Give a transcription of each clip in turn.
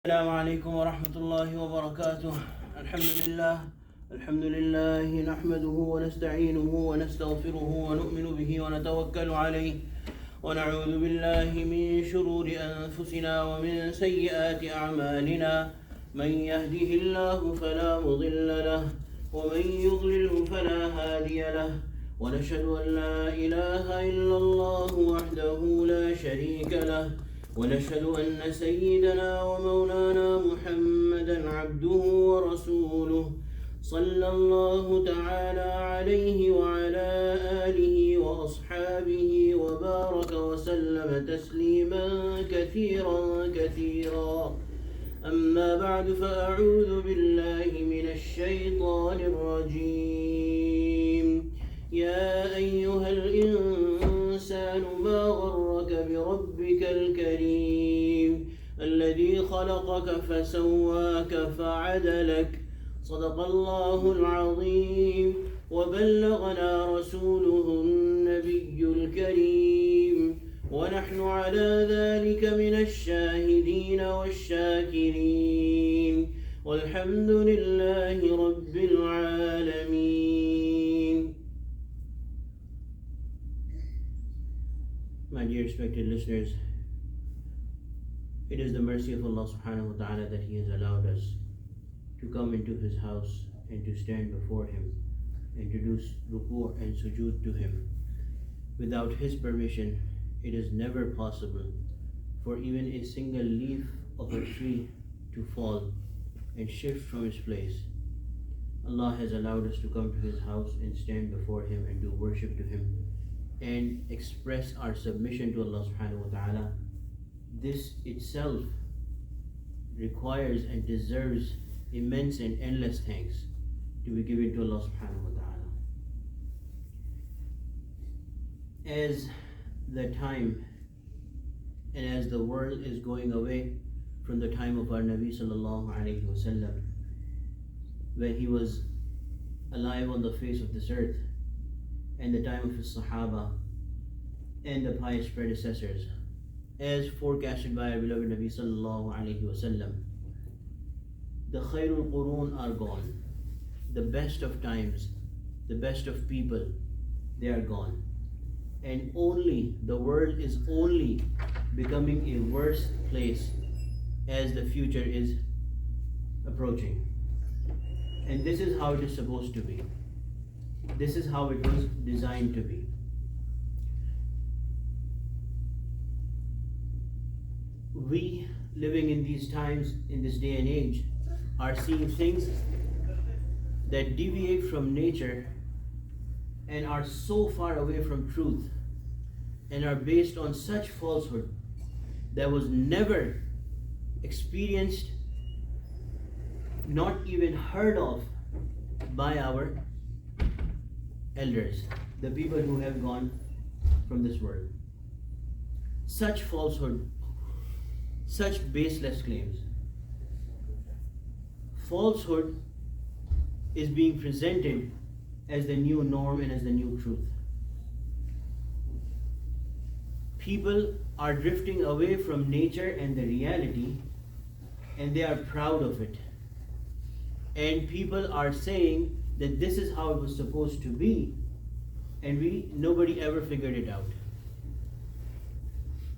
السلام عليكم ورحمة الله وبركاته. الحمد لله نحمده ونستعينه ونستغفره ونؤمن به ونتوكل عليه ونعوذ بالله من شرور أنفسنا ومن سيئات أعمالنا. من يهده الله فلا مضل له ومن يضلله فلا هادي له، ونشهد أن لا إله إلا الله وحده لا شريك له، ونشهد أن سيدنا ومولانا محمدا عبده ورسوله صلى الله تعالى عليه وعلى آله وأصحابه وبارك وسلم تسليما كثيرا كثيرا. أما بعد، فأعوذ بالله من الشيطان الرجيم. يا أيها الإنسان ما غرك بربك الكريم الذي خلقك فسواك فعدلك. صدق الله العظيم. وبلغنا رسوله النبي الكريم، ونحن على ذلك من الشاهدين والشاكرين، والحمد لله رب العالمين. My dear respected listeners, it is the mercy of Allah subhanahu wa ta'ala that He has allowed us to come into His house and to stand before Him and to do ruku' and sujood to Him. Without His permission, it is never possible for even a single leaf of a tree to fall and shift from its place. Allah has allowed us to come to His house and stand before Him and do worship to Him and express our submission to Allah subhanahu wa ta'ala. This itself requires and deserves immense and endless thanks to be given to Allah subhanahu wa ta'ala. As the time and as the world is going away from the time of our Nabi sallallahu alayhi wasallam, when he was alive on the face of this earth, and the time of his Sahaba and the pious predecessors, as forecasted by our beloved Nabi sallallahu alayhi wasallam, the khairul qurun are gone. The best of times, the best of people, they are gone. And the world is only becoming a worse place as the future is approaching. And this is how it is supposed to be. This is how it was designed to be. We, living in these times, in this day and age, are seeing things that deviate from nature and are so far away from truth and are based on such falsehood that was never experienced, not even heard of by our elders, the people who have gone from this world. Such falsehood, such baseless claims. Falsehood is being presented as the new norm and as the new truth. People are drifting away from nature and the reality, and they are proud of it. And people are saying that this is how it was supposed to be, and nobody ever figured it out.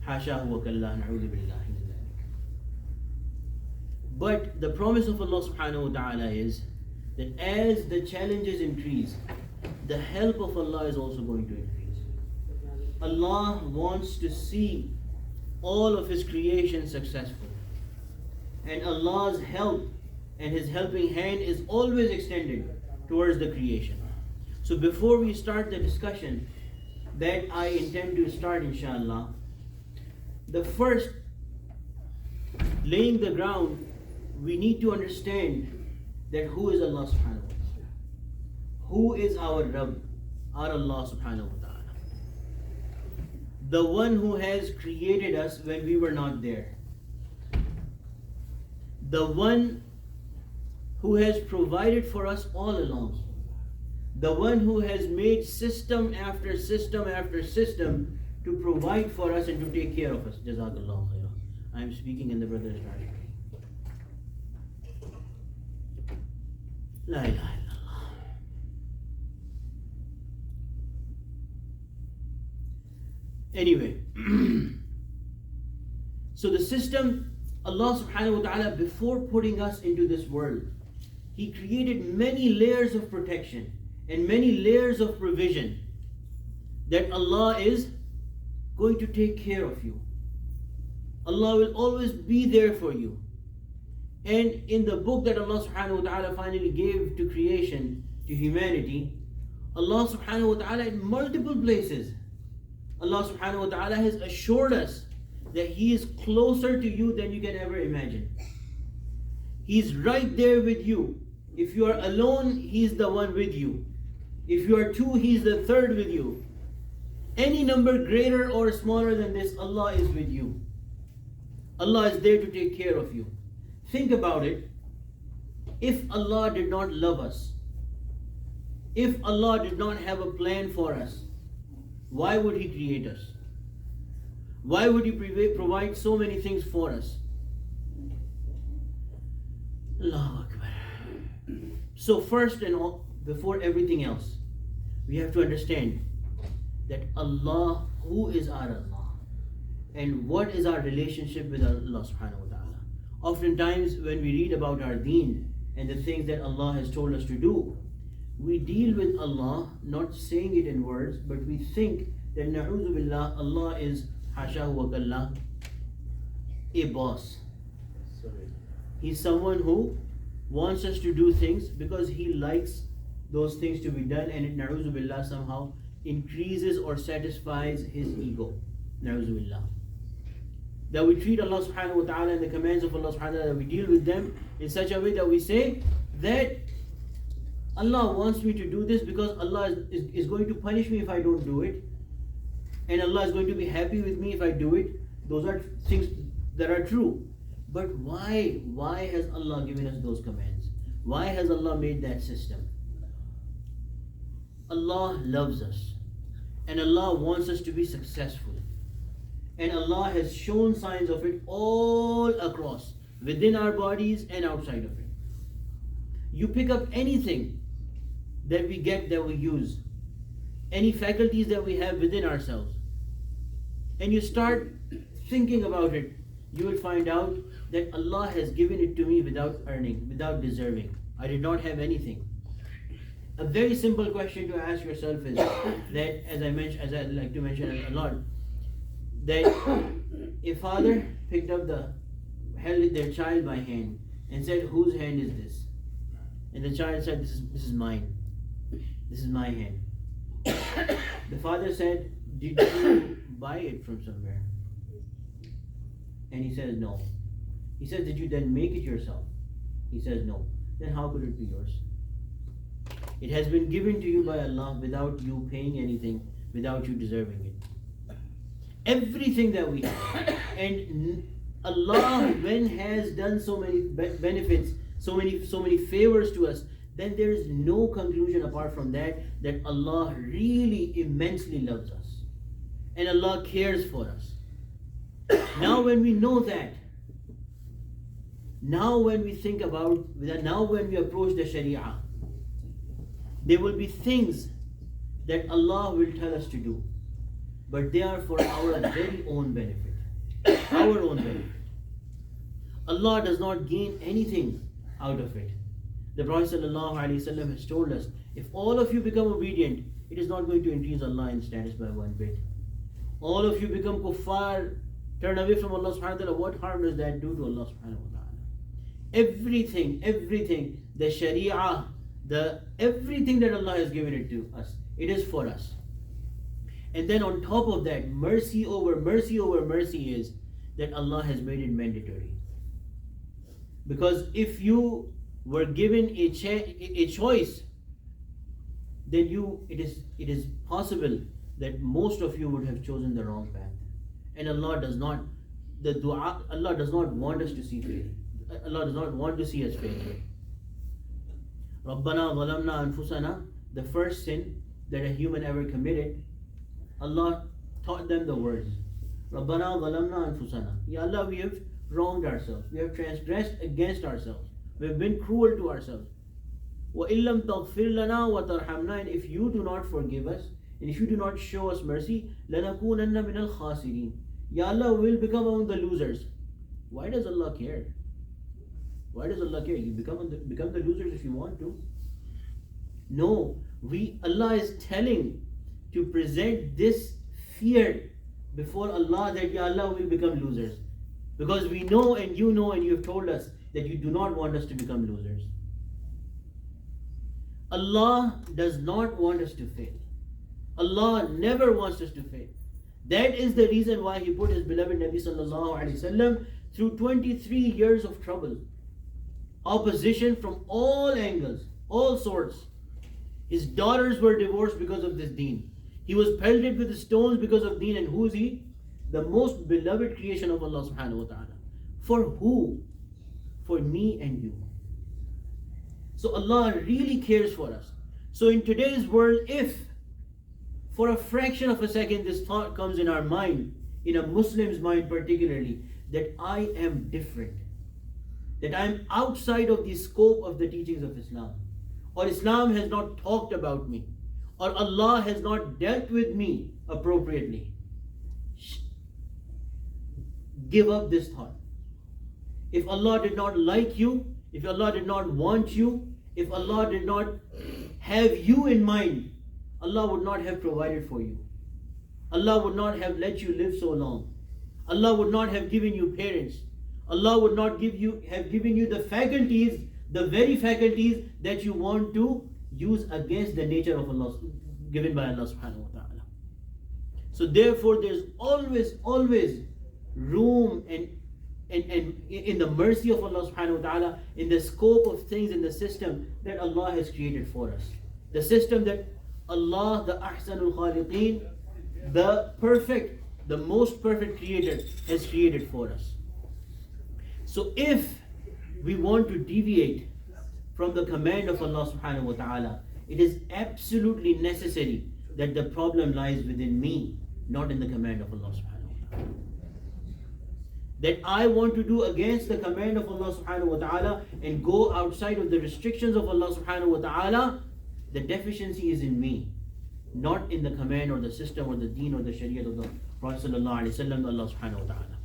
Hashahu wa kallah, na'udhu billahi min dhalik. But the promise of Allah subhanahu wa ta'ala is that as the challenges increase, the help of Allah is also going to increase. Allah wants to see all of His creation successful. And Allah's help and His helping hand is always extended towards the creation. So before we start the discussion that I intend to start, inshallah, the first, laying the ground, we need to understand that who is Allah subhanahu wa ta'ala? Who is our Rabb, our Allah subhanahu wa ta'ala? The one who has created us when we were not there. The one who has provided for us all along. The one who has made system after system after system to provide for us and to take care of us. Jazakallah khairah. I am speaking in the brother's translation. La ilaha illallah. Anyway, so the system, Allah subhanahu wa ta'ala, before putting us into this world, He created many layers of protection and many layers of provision that Allah is going to take care of you. Allah will always be there for you. And in the book that Allah subhanahu wa ta'ala finally gave to creation, to humanity, Allah subhanahu wa ta'ala in multiple places, Allah subhanahu wa ta'ala has assured us that He is closer to you than you can ever imagine. He's right there with you. If you are alone, He's the one with you. If you are two, He's the third with you. Any number greater or smaller than this, Allah is with you. Allah is there to take care of you. Think about it. If Allah did not love us, if Allah did not have a plan for us, why would He create us? Why would He provide so many things for us? Allahu Akbar. So first and all, before everything else, we have to understand that Allah, who is our Allah, and what is our relationship with Allah subhanahu wa ta'ala. Oftentimes when we read about our deen and the things that Allah has told us to do, we deal with Allah, not saying it in words, but we think that na'udhu billah, Allah is hashahu wa kallah, a boss. He's someone who wants us to do things because He likes those things to be done, and it na'udhu billah somehow increases or satisfies His ego. Na'udhu billah. That we treat Allah subhanahu wa ta'ala and the commands of Allah subhanahu wa ta'ala, we deal with them in such a way that we say that Allah wants me to do this because Allah is going to punish me if I don't do it, and Allah is going to be happy with me if I do it. Those are things that are true. But why has Allah given us those commands? Why has Allah made that system? Allah loves us, and Allah wants us to be successful. And Allah has shown signs of it all across, within our bodies and outside of it. You pick up anything that we get, that we use, any faculties that we have within ourselves, and you start thinking about it, you will find out that Allah has given it to me without earning, without deserving. I did not have anything. A very simple question to ask yourself is that, as I like to mention a lot, that a father picked up held their child by hand and said, "Whose hand is this?" And the child said, This is mine. This is my hand." The father said, "Did you buy it from somewhere?" And he says, "No." He said, "Did you then make it yourself?" He says, "No." Then how could it be yours? It has been given to you by Allah without you paying anything, without you deserving it. Everything that we have. And Allah, when has done so many benefits, so many favors to us, then there is no conclusion apart from that Allah really immensely loves us. And Allah cares for us. Now when we know that, now when we think about that, now when we approach the Sharia, there will be things that Allah will tell us to do, but they are for our very own benefit. Our own benefit. Allah does not gain anything out of it. The Prophet ﷺ has told us, if all of you become obedient, it is not going to increase Allah in status by one bit. All of you become kuffar, turn away from Allah subhanahu wa ta'ala, what harm does that do to Allah subhanahu wa ta'ala? Everything, the Sharia, everything that Allah has given it to us, it is for us. And then on top of that, mercy over mercy is that Allah has made it mandatory. Because if you were given a choice, then it is possible that most of you would have chosen the wrong path. And Allah does not want us to see fail. Allah does not want to see us fail. Rabbana zalamna anfusana, the first sin that a human ever committed, Allah taught them the words, Rabbana zalamna anfusana. Ya Allah, we have wronged ourselves. We have transgressed against ourselves. We have been cruel to ourselves. وَإِن لَمْ تَغْفِرْ لَنَا وَتَرْحَمْنَا, and if you do not forgive us, and if you do not show us mercy, لَنَكُونَنَّ مِنَ الْخَاسِرِينَ, Ya Allah, will become among the losers. Why does Allah care? Why does Allah care? You become the losers if you want to. No, Allah is telling to present this fear before Allah that Ya Allah will become losers. Because we know and you have told us that you do not want us to become losers. Allah does not want us to fail. Allah never wants us to fail. That is the reason why He put His beloved Nabi sallallahu alaihi wasallam through 23 years of trouble, opposition from all angles, all sorts. His daughters were divorced because of this deen. He was pelted with stones because of deen. And who is he? The most beloved creation of Allah subhanahu wa ta'ala. For who? For me and you. So Allah really cares for us. So in today's world, if for a fraction of a second this thought comes in our mind, in a Muslim's mind particularly, that I am different, that I am outside of the scope of the teachings of Islam, or Islam has not talked about me, or Allah has not dealt with me appropriately, give up this thought. If Allah did not like you, if Allah did not want you, if Allah did not have you in mind, Allah would not have provided for you. Allah would not have let you live so long. Allah would not have given you parents. Allah would not have given you the faculties, the very faculties that you want to use against the nature of Allah, given by Allah subhanahu wa ta'ala. So therefore there's always room and in the mercy of Allah subhanahu wa ta'ala, in the scope of things in the system that Allah has created for us. The system that Allah, the Ahsanul Khaliqeen, the most perfect creator, has created for us. So if we want to deviate from the command of Allah subhanahu wa ta'ala, it is absolutely necessary that the problem lies within me, not in the command of Allah subhanahu wa ta'ala. That I want to do against the command of Allah subhanahu wa ta'ala and go outside of the restrictions of Allah subhanahu wa ta'ala, the deficiency is in me, not in the command or the system or the deen or the shariah of the Prophet sallallahu alaihi wasallam, Allah subhanahu wa ta'ala.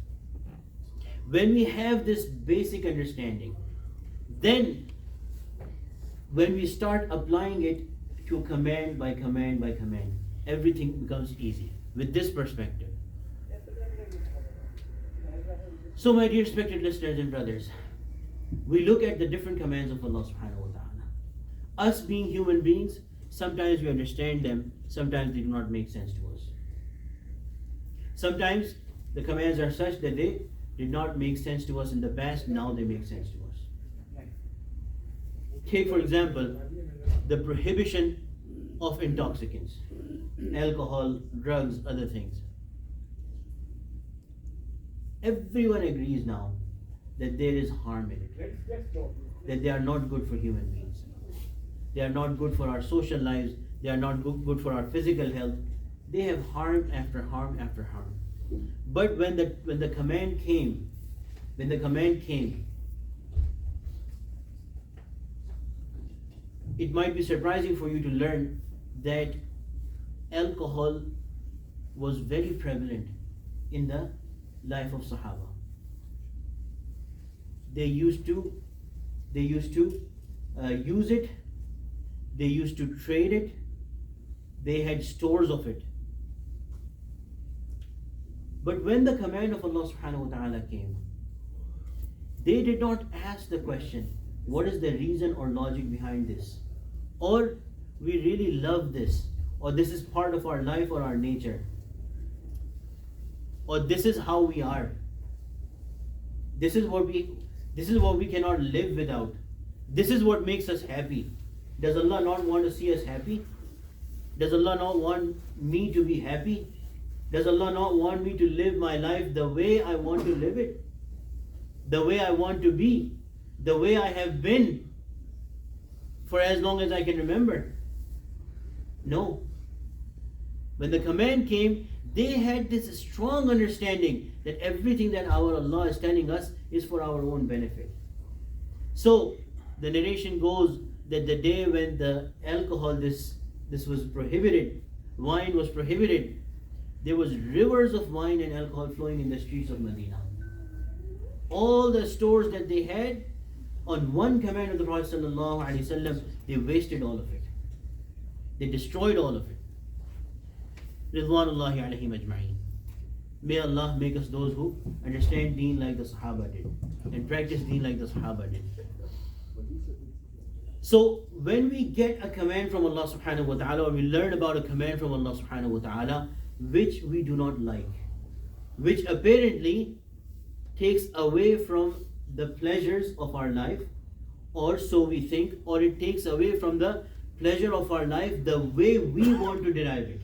When we have this basic understanding, then when we start applying it to command by command by command, everything becomes easy with this perspective. So my dear respected listeners and brothers, we look at the different commands of Allah subhanahu wa ta'ala. Us being human beings, sometimes we understand them, sometimes they do not make sense to us. Sometimes the commands are such that they did not make sense to us in the past, now they make sense to us. Take for example, the prohibition of intoxicants, alcohol, drugs, other things. Everyone agrees now that there is harm in it, that they are not good for human beings. They are not good for our social lives, they are not good for our physical health. They have harm after harm after harm. But when the command came, it might be surprising for you to learn that alcohol was very prevalent in the life of Sahaba. They used to use it, they used to trade it, they had stores of it. But when the command of Allah subhanahu wa ta'ala came, they did not ask the question, what is the reason or logic behind this? Or we really love this, or this is part of our life or our nature, or this is how we are. This is what we cannot live without. This is what makes us happy. Does Allah not want to see us happy? Does Allah not want me to be happy? Does Allah not want me to live my life the way I want to live it? The way I want to be? The way I have been for as long as I can remember? No. When the command came, they had this strong understanding that everything that our Allah is telling us is for our own benefit. So the narration goes that the day when the alcohol, this was prohibited, wine was prohibited, there was rivers of wine and alcohol flowing in the streets of Medina. All the stores that they had, on one command of the Prophet ﷺ, they wasted all of it. They destroyed all of it. Ridwanullahi alayhim ajma'in. May Allah make us those who understand deen like the Sahaba did and practice deen like the Sahaba did. So when we get a command from Allah subhanahu wa ta'ala, or we learn about a command from Allah subhanahu wa ta'ala which we do not like, which apparently takes away from the pleasures of our life, or so we think, or it takes away from the pleasure of our life the way we want to derive it.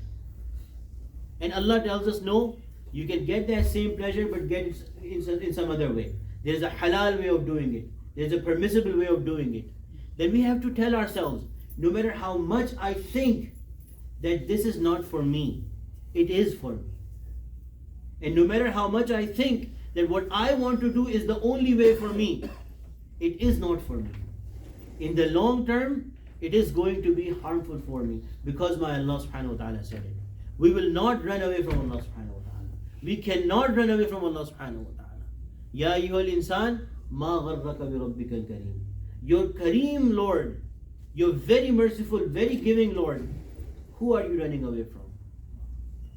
And Allah tells us, no, you can get that same pleasure but get it in some other way. There is a halal way of doing it. There is a permissible way of doing it. Then we have to tell ourselves, no matter how much I think that this is not for me, it is for me. And no matter how much I think that what I want to do is the only way for me, it is not for me. In the long term, it is going to be harmful for me, because my Allah subhanahu wa ta'ala said it. We will not run away from Allah subhanahu wa ta'ala. We cannot run away from Allah subhanahu wa ta'ala. Ya ayyuhal insan, ma gharraka bi rabbikal kareem. Your Kareem Lord, your very merciful, very giving Lord, who are you running away from?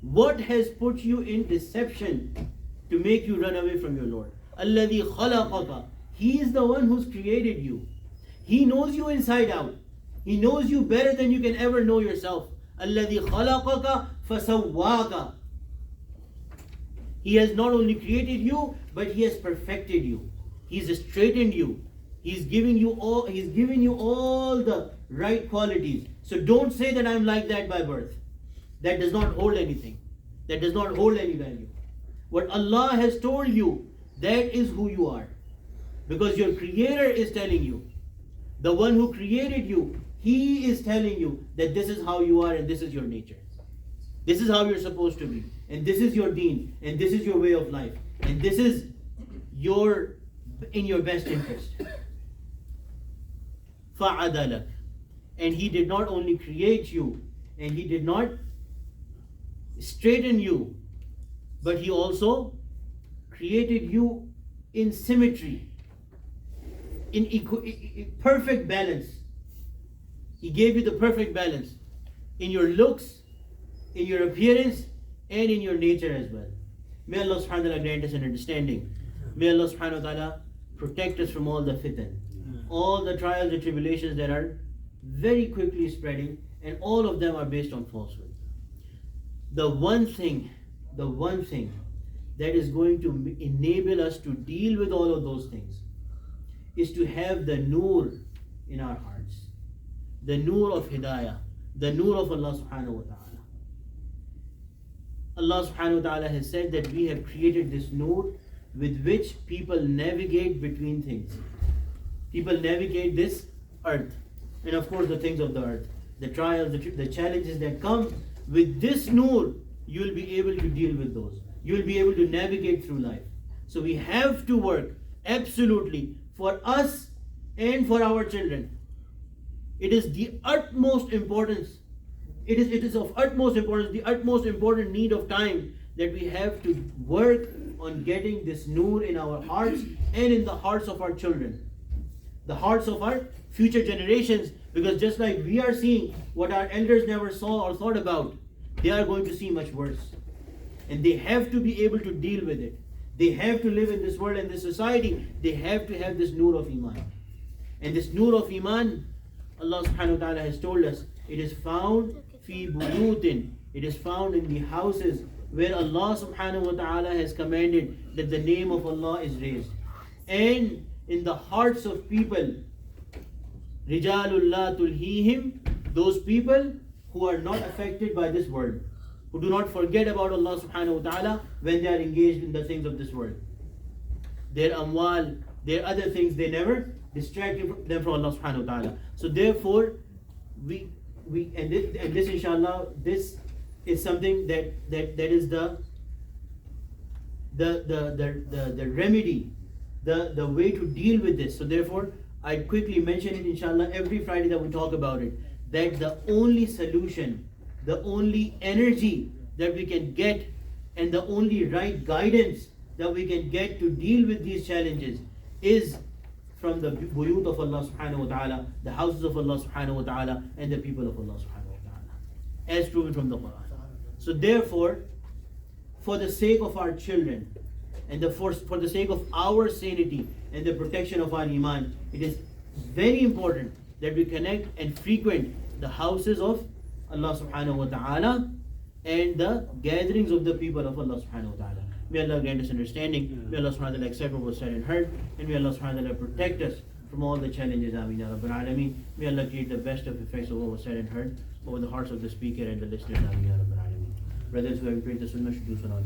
What has put you in deception to make you run away from your Lord? Alladhi khalaqaka. He is the one who's created you. He knows you inside out. He knows you better than you can ever know yourself. Alladhi khalaqaka fasawwaka. He has not only created you, but He has perfected you. He's straightened you. He's giving you all the right qualities. So don't say that I'm like that by birth. That does not hold anything. That does not hold any value. What Allah has told you, that is who you are. Because your Creator is telling you. The one who created you, He is telling you that this is how you are and this is your nature. This is how you're supposed to be. And this is your deen. And this is your way of life. And this is in your best interest. فَعَدَلَكَ. And He did not only create you, and He did not straighten you, but He also created you in symmetry, in perfect balance. He gave you the perfect balance in your looks, in your appearance, and in your nature as well. May Allah subhanahu wa ta'ala grant us an understanding. May Allah subhanahu wa ta'ala protect us from all the fitan, all the trials and tribulations that are very quickly spreading, and all of them are based on falsehood. The one thing that is going to enable us to deal with all of those things is to have the nur in our hearts, the nur of hidayah, the nur of Allah subhanahu wa ta'ala. Allah subhanahu wa ta'ala has said that we have created this nur with which people navigate between things. People navigate this earth, and of course the things of the earth, the trials, the challenges that come. With this nur, you will be able to deal with those. You will be able to navigate through life. So we have to work absolutely for us and for our children. It is the utmost importance. It is of utmost importance, the utmost important need of time, that we have to work on getting this nur in our hearts and in the hearts of our children, the hearts of our future generations. Because just like we are seeing what our elders never saw or thought about, they are going to see much worse. And they have to be able to deal with it. They have to live in this world and this society. They have to have this nur of Iman. And this nur of Iman, Allah subhanahu wa ta'ala has told us, it is found fi buyutin. It is found in the houses where Allah subhanahu wa ta'ala has commanded that the name of Allah is raised. And in the hearts of people, Rijalullah tulhihim, those people who are not affected by this world, who do not forget about Allah subhanahu wa ta'ala when they are engaged in the things of this world. Their amwal, their other things, they never distract them from Allah subhanahu wa ta'ala. So therefore, this inshallah, this is something that is the remedy, the way to deal with this. So therefore, I'd quickly mention it inshallah every Friday that we talk about it, that the only solution, the only energy that we can get, and the only right guidance that we can get to deal with these challenges is from the buyut of Allah subhanahu wa ta'ala, the houses of Allah subhanahu wa ta'ala, and the people of Allah subhanahu wa ta'ala, as proven from the Quran. So therefore, for the sake of our children, and for the sake of our sanity and the protection of our iman, it is very important that we connect and frequent the houses of Allah subhanahu wa ta'ala and the gatherings of the people of Allah subhanahu wa ta'ala. May Allah grant us understanding. May Allah subhanahu wa ta'ala accept what was said and heard. And may Allah subhanahu wa ta'ala protect us from all the challenges. Ameen ya Rabbil Alameen. May Allah create the best of effects of what was said and heard over the hearts of the speaker and the listeners. Ameen ya Rabbil Alameen. Brothers who have prayed the sunnah should do so now.